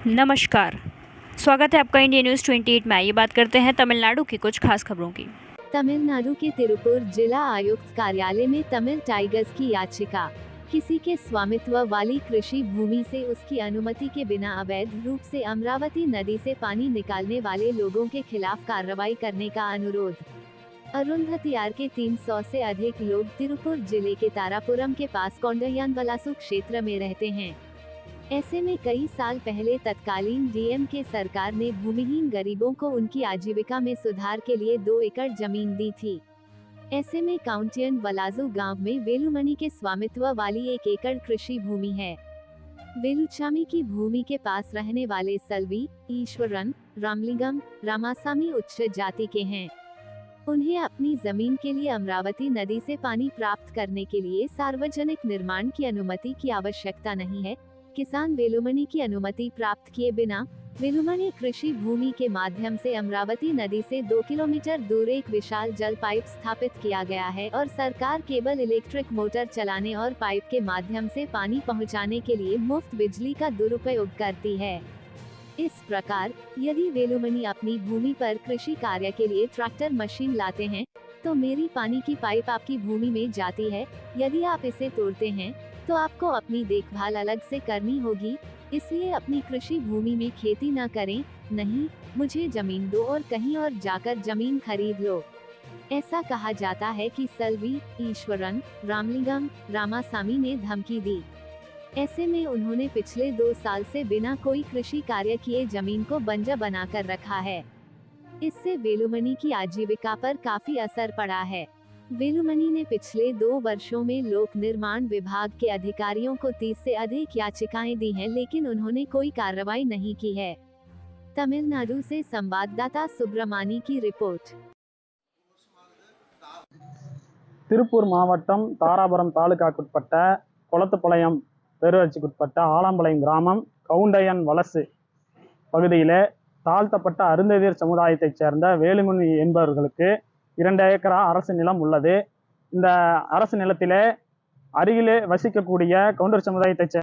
नमस्कार। स्वागत है आपका इंडिया न्यूज़ 28 में। आइए बात करते हैं तमिलनाडु की कुछ खास खबरों की। तमिलनाडु के तिरुपुर जिला आयुक्त कार्यालय में तमिल टाइगर्स की याचिका। किसी के स्वामित्व वाली कृषि भूमि से उसकी अनुमति के बिना अवैध रूप से अमरावती नदी से पानी निकालने वाले लोगों के खिलाफ कार्रवाई करने का अनुरोध। अरुंधति आर के 300 से अधिक लोग तिरुपुर जिले के तारापुरम के पास कोंडयनवलासु क्षेत्र में रहते हैं। ऐसे में कई साल पहले तत्कालीन डीएम के सरकार ने भूमिहीन गरीबों को उनकी आजीविका में सुधार के लिए 2 एकड़ जमीन दी थी। ऐसे में काउंटियन वलाजू गांव में वेलुमणि के स्वामित्व वाली 1 एकड़ कृषि भूमि है। वेलुचामी की भूमि के पास रहने वाले सल्वी, ईश्वरन, रामलिंगम, रामासामी उच्च जाति के हैं। उन्हें अपनी जमीन के लिए अमरावती नदी से पानी प्राप्त करने के लिए सार्वजनिक निर्माण की अनुमति की आवश्यकता नहीं है। किसान वेलुमणि की अनुमति प्राप्त किए बिना वेलुमणि कृषि भूमि के माध्यम से अमरावती नदी से 2 किलोमीटर दूर एक विशाल जल पाइप स्थापित किया गया है और सरकार केवल इलेक्ट्रिक मोटर चलाने और पाइप के माध्यम से पानी पहुंचाने के लिए मुफ्त बिजली का दुरुपयोग करती है। इस प्रकार यदि वेलुमणि अपनी भूमि पर कृषि कार्य के लिए ट्रैक्टर मशीन लाते हैं तो मेरी पानी की पाइप आपकी भूमि में जाती है। यदि आप इसे तोड़ते हैं तो आपको अपनी देखभाल अलग से करनी होगी, इसलिए अपनी कृषि भूमि में खेती न करें। नहीं, मुझे जमीन दो और कहीं और जाकर जमीन खरीद लो। ऐसा कहा जाता है कि सल्वी, ईश्वरन, रामलिंगम, रामासामी ने धमकी दी। ऐसे में उन्होंने पिछले 2 साल से बिना कोई कृषि कार्य किए जमीन को बंजर बनाकर रखा है। इससे वेलुमणि की आजीविका पर काफी असर पड़ा है। वेलुमणि ने पिछले 2 वर्षों में लोक निर्माण विभाग के अधिकारियों को 30 से अधिक याचिकाएं दी हैं, लेकिन उन्होंने कोई कार्रवाई नहीं की है। तमिलनाडु से संवाददाता सुब्रमणी की रिपोर्ट। திருப்பூர் மாவட்டம் தாராபுரம் தாலுகாக்குட்பட்ட குளத்துப்பாளையம் பேரூராட்சிக்குட்பட்ட ஆலம்பாளையம் கிராமம் கவுண்டையன் வலசு பகுதியிலே தாழ்த்தப்பட்ட அருந்ததியர் சமுதாயத்தைச் சேர்ந்த வேலுமணி என்பவர்களுக்கு 2 ஏக்கரா அரசு நிலம் உள்ளது. இந்த அரசு நிலத்திலே அருகிலே வசிக்கக்கூடிய கவுண்டர் சமுதாயத்தைச்